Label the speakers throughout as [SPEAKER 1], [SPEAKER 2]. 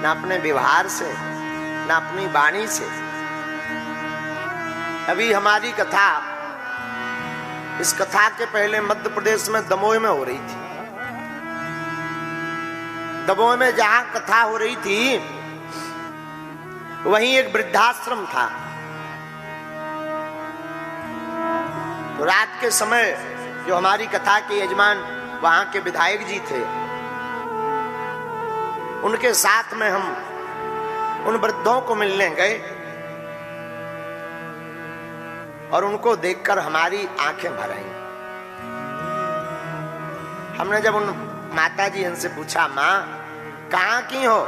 [SPEAKER 1] ना अपने व्यवहार से, ना अपनी वाणी से। अभी हमारी कथा, इस कथा के पहले मध्य प्रदेश में दमोह में हो रही थी। दमोह में जहां कथा हो रही थी वहीं एक वृद्धाश्रम था। तो रात के समय जो हमारी कथा के यजमान वहां के विधायक जी थे, उनके साथ में हम उन वृद्धों को मिलने गए और उनको देखकर हमारी आंखें भर आई। हमने जब उन माता जी इनसे पूछा, माँ कहाँ की हो?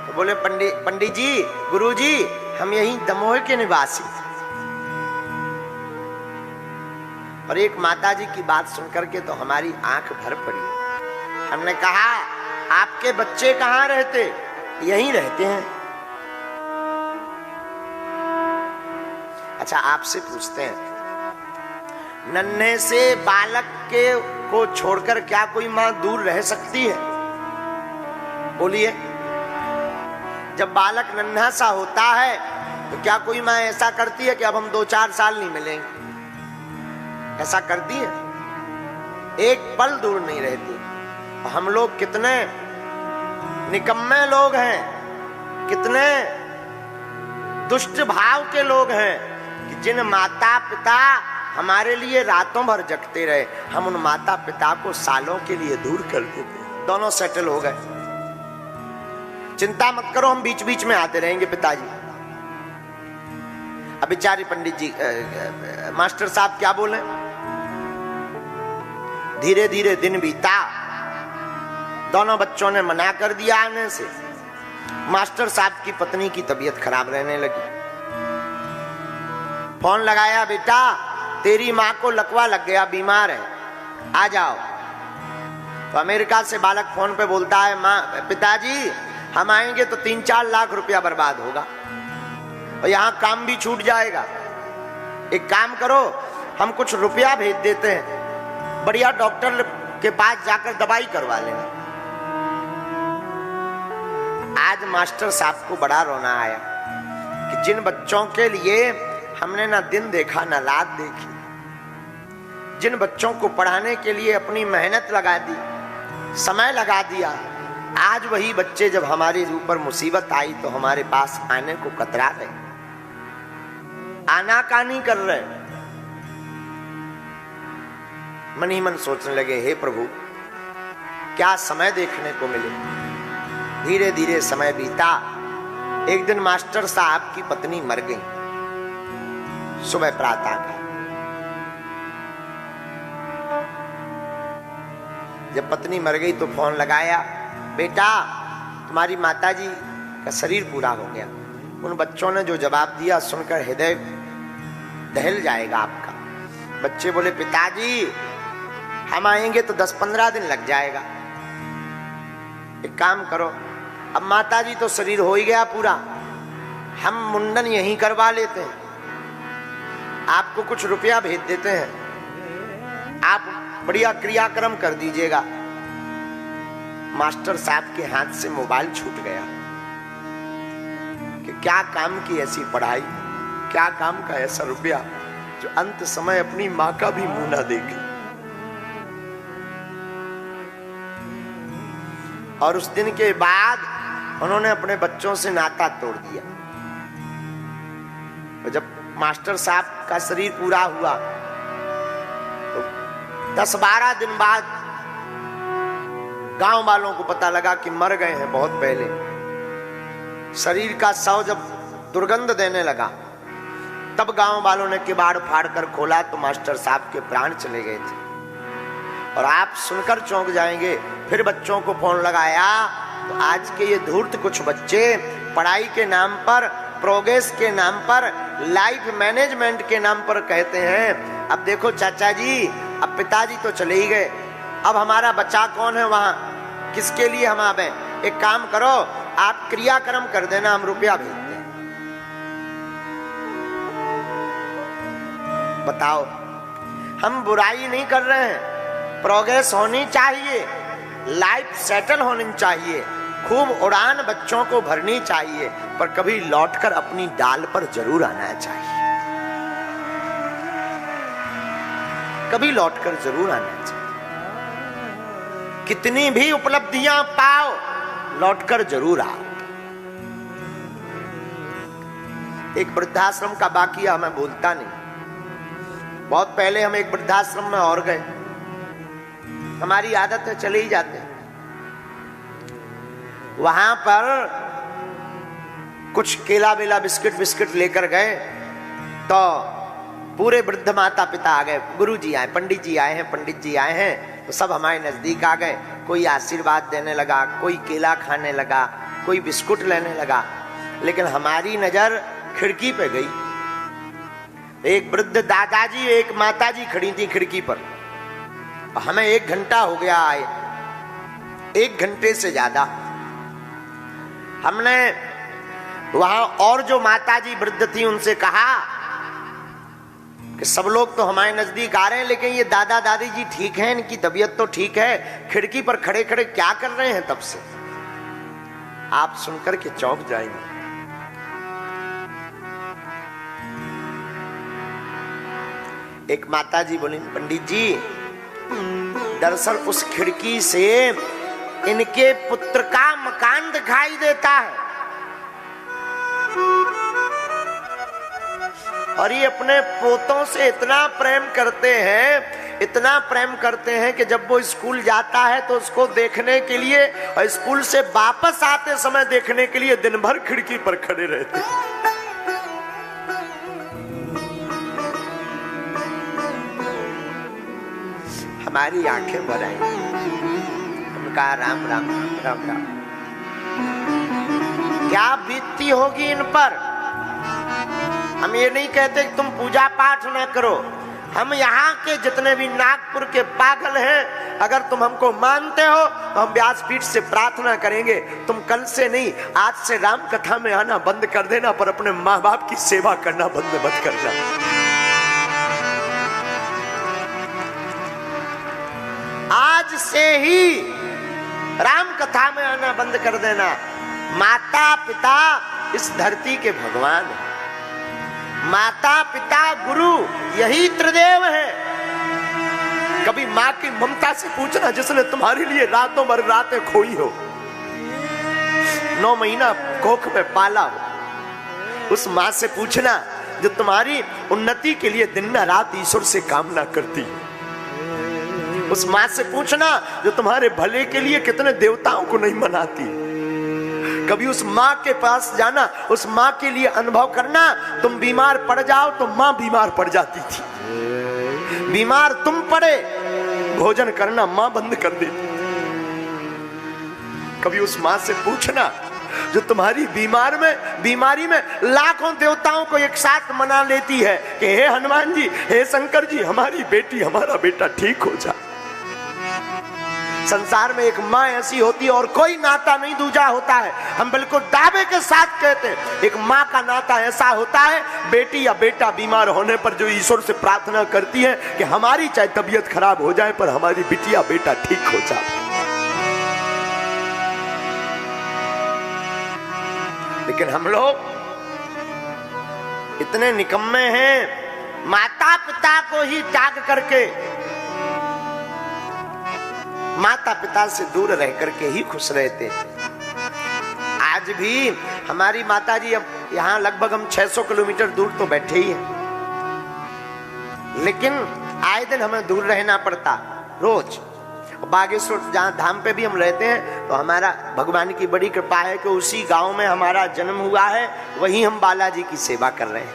[SPEAKER 1] तो बोले पंडित जी, गुरु जी, हम यही दमोह के निवासी। और एक माता जी की बात सुनकर के तो हमारी आंख भर पड़ी। हमने कहा, आपके बच्चे कहाँ रहते? यहीं रहते हैं। अच्छा, आपसे पूछते हैं, नन्हे से बालक को छोड़कर क्या कोई मां दूर रह सकती है? बोलिए। जब बालक नन्हा सा होता है तो क्या कोई मां ऐसा करती है कि अब हम 2-4 साल नहीं मिलेंगे? ऐसा करती है? एक पल दूर नहीं रहती। हम लोग कितने निकम्मे लोग हैं, कितने दुष्ट भाव के लोग हैं कि जिन माता पिता हमारे लिए रातों भर जगते रहे, हम उन माता पिता को सालों के लिए दूर कर देते। दोनों सेटल हो गए, चिंता मत करो, हम बीच बीच में आते रहेंगे पिताजी। अब बेचारे पंडित जी, मास्टर साहब क्या बोले? धीरे धीरे दिन बीता, दोनों बच्चों ने मना कर दिया आने से। मास्टर साहब की पत्नी की तबीयत खराब रहने लगी। फोन लगाया, बेटा तेरी माँ को लकवा लग गया, बीमार है, आ जाओ। तो अमेरिका से बालक फोन पे बोलता है, माँ पिताजी हम आएंगे तो 3-4 लाख रुपया बर्बाद होगा और यहाँ काम भी छूट जाएगा। एक काम करो, हम कुछ रुपया भेज देते हैं, बढ़िया डॉक्टर के पास जाकर दवाई करवा लेना। आज मास्टर साहब को बड़ा रोना आया कि जिन बच्चों के लिए हमने ना दिन देखा ना रात देखी, जिन बच्चों को पढ़ाने के लिए अपनी मेहनत लगा दी, समय लगा दिया, आज वही बच्चे जब हमारे ऊपर मुसीबत आई तो हमारे पास आने को कतरा रहे, आनाकानी कर रहे। मन ही मन सोचने लगे, हे प्रभु क्या समय देखने को मिले। धीरे धीरे समय बीता। एक दिन मास्टर साहब की पत्नी मर गई, सुबह प्रातः का। जब पत्नी मर गई तो फोन लगाया, बेटा तुम्हारी माताजी का शरीर पूरा हो गया। उन बच्चों ने जो जवाब दिया सुनकर हृदय दहल जाएगा आपका। बच्चे बोले, पिताजी हम आएंगे तो 10-15 दिन लग जाएगा। एक काम करो, अब माताजी तो शरीर हो ही गया पूरा, हम मुंडन यहीं करवा लेते हैं, आपको कुछ रुपया भेज देते हैं, आप बढ़िया क्रियाक्रम कर दीजिएगा। मास्टर साहब के हाथ से मोबाइल छूट गया कि क्या काम की ऐसी पढ़ाई, क्या काम का ऐसा रुपया जो अंत समय अपनी मां का भी मुंह ना देखे। और उस दिन के बाद उन्होंने अपने बच्चों से नाता तोड़ दिया। तो जब मास्टर साहब का शरीर पूरा हुआ तो 10-12 दिन बाद गांव वालों को पता लगा कि मर गए हैं बहुत पहले। शरीर का शव जब दुर्गंध देने लगा तब गांव वालों ने किवाड़ फाड़ कर खोला तो मास्टर साहब के प्राण चले गए थे। और आप सुनकर चौंक जाएंगे। फिर बच्चों को फोन लगाया तो आज के ये धूर्त कुछ बच्चे पढ़ाई के नाम पर, प्रोग्रेस के नाम पर, लाइफ मैनेजमेंट के नाम पर कहते हैं अब देखो चाचा जी, अब पिताजी तो चले ही गए, अब हमारा बच्चा कौन है वहां, किसके लिए हम आवे? एक काम करो, आप क्रियाक्रम कर देना, हम रुपया भेज दें। बताओ, हम बुराई नहीं कर रहे हैं, प्रोग्रेस होनी चाहिए, लाइफ सेटल होनी चाहिए, खूब उड़ान बच्चों को भरनी चाहिए, पर कभी लौटकर अपनी डाल पर जरूर आना चाहिए, कभी लौटकर जरूर आना चाहिए। कितनी भी उपलब्धियां पाओ, लौटकर जरूर आओ। एक वृद्धाश्रम का वाकया मैं भूलता नहीं। बहुत पहले हम एक वृद्धाश्रम में और गए, हमारी आदत है चले ही जाते। वहां पर कुछ केला वेला बिस्किट लेकर गए तो पूरे वृद्ध माता पिता आ गए, गुरुजी आए, पंडित जी आए हैं, पंडित जी आए हैं, तो सब हमारे नजदीक आ गए। कोई आशीर्वाद देने लगा, कोई केला खाने लगा, कोई बिस्कुट लेने लगा। लेकिन हमारी नजर खिड़की पे गई। एक वृद्ध दादाजी, एक माताजी खड़ी थी खिड़की पर। हमें 1 घंटा हो गया आए, 1 घंटे से ज्यादा। हमने वहां और जो माताजी वृद्ध थी उनसे कहा कि सब लोग तो हमारे नजदीक आ रहे हैं, लेकिन ये दादा दादी जी ठीक हैं, इनकी तबीयत तो ठीक है, खिड़की पर खड़े खड़े क्या कर रहे हैं तब से? आप सुनकर के चौंक जाएंगे। एक माताजी बोली, पंडित जी दरअसल उस खिड़की से इनके पुत्र का मकान दिखाई देता है और ये अपने पोतों से इतना प्रेम करते हैं, इतना प्रेम करते हैं कि जब वो स्कूल जाता है तो उसको देखने के लिए और स्कूल से वापस आते समय देखने के लिए दिन भर खिड़की पर खड़े रहते हैं। हमारी आंखें भर आई। हम कहा राम राम राम राम, क्या बीतती होगी इन पर। हम ये नहीं कहते कि तुम पूजा पाठ ना करो। हम यहाँ के जितने भी नागपुर के पागल हैं, अगर तुम हमको मानते हो तो हम व्यासपीठ से प्रार्थना करेंगे, तुम कल से नहीं आज से राम कथा में आना बंद कर देना, पर अपने माँ बाप की सेवा करना बंद मत करना। आज से ही राम कथा में आना बंद कर देना। माता पिता इस धरती के भगवान हैं। माता पिता गुरु यही त्रिदेव है। कभी माँ की ममता से पूछना जिसने तुम्हारे लिए रातों भर रातें खोई हो, 9 महीना कोख में पाला हो। उस माँ से पूछना जो तुम्हारी उन्नति के लिए दिन रात ईश्वर से कामना करती है। उस माँ से पूछना जो तुम्हारे भले के लिए कितने देवताओं को नहीं मनाती। कभी उस माँ के पास जाना, उस माँ के लिए अनुभव करना। तुम बीमार पड़ जाओ तो माँ बीमार पड़ जाती थी, बीमार तुम पड़े भोजन करना माँ बंद कर देती। कभी उस माँ से पूछना जो तुम्हारी बीमारी में लाखों देवताओं को एक साथ मना लेती है कि हे हनुमान जी, हे शंकर जी, हमारी बेटी हमारा बेटा ठीक हो जाए। संसार में एक माँ ऐसी होती है और कोई नाता नहीं दूजा होता है। हम बिल्कुल दावे के साथ कहते हैं एक माँ का नाता ऐसा होता है, बेटी या बेटा बीमार होने पर जो ईश्वर से प्रार्थना करती है कि हमारी चाहे तबीयत खराब हो जाए पर हमारी बिटिया बेटा ठीक हो जाए। लेकिन हम लोग इतने निकम्मे हैं, माता पिता को ही त्याग करके, माता पिता से दूर रह करके ही खुश रहते थे। आज भी हमारी माता जी, अब यहाँ लगभग हम 600 किलोमीटर दूर तो बैठे ही हैं, लेकिन आए दिन हमें दूर रहना पड़ता रोज। बागेश्वर जहाँ धाम पे भी हम रहते हैं तो हमारा भगवान की बड़ी कृपा है कि उसी गांव में हमारा जन्म हुआ है, वहीं हम बालाजी की सेवा कर रहे हैं।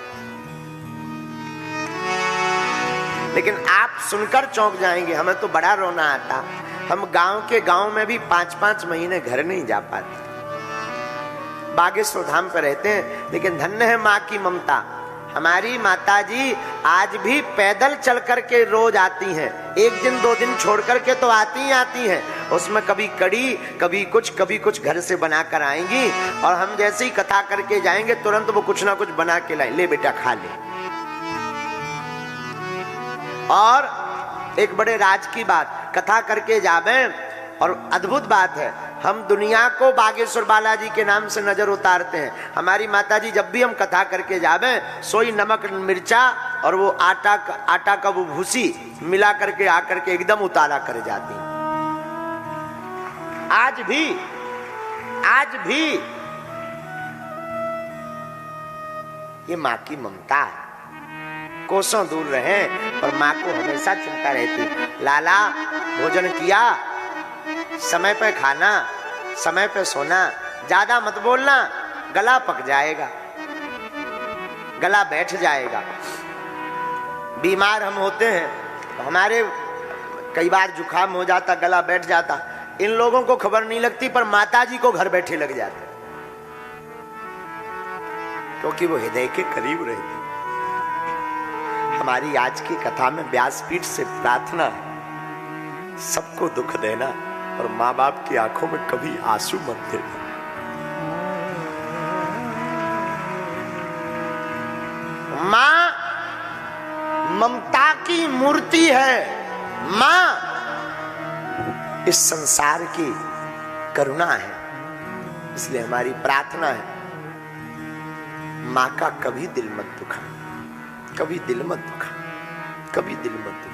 [SPEAKER 1] लेकिन आप सुनकर चौंक जाएंगे, हमें तो बड़ा रोना आता। हम गांव में भी 5-5 महीने घर नहीं जा पाते। बागेश्वर धाम पर रहते हैं, लेकिन धन्य है माँ की ममता। हमारी माता जी आज भी पैदल चल करके रोज आती हैं। 1 दिन 2 दिन छोड़ करके तो आती हैं। उसमें कभी कड़ी, कभी कुछ घर से बना कर आएंगी और हम जैसे ही कथा करके जाएंगे तुरंत वो कुछ ना कुछ बना के लाए, ले बेटा खा ले। और एक बड़े राज की बात, कथा करके जावे और अद्भुत बात है, हम दुनिया को बागेश्वर बालाजी के नाम से नजर उतारते हैं। हमारी माताजी जब भी हम कथा करके जावे, सोई नमक मिर्चा और वो आटा का वो भूसी मिला करके आकर के एकदम उतारा कर जाती। आज भी ये माँ की ममता है। कोसों दूर रहे पर माँ को हमेशा चिंता रहती। लाला भोजन किया, समय पे खाना, समय पे सोना, ज्यादा मत बोलना, गला पक जाएगा, गला बैठ जाएगा। बीमार हम होते हैं तो हमारे कई बार जुकाम हो जाता, गला बैठ जाता। इन लोगों को खबर नहीं लगती पर माताजी को घर बैठे लग जाते, क्योंकि वो हृदय के करीब रहती। हमारी आज की कथा में व्यासपीठ से प्रार्थना है, सबको दुख देना और माँ बाप की आंखों में कभी आंसू मत देना। माँ ममता की मूर्ति है, माँ इस संसार की करुणा है। इसलिए हमारी प्रार्थना है, माँ का कभी दिल मत दुखा, कभी दिल मत दुखा, कभी दिल मत दुखा।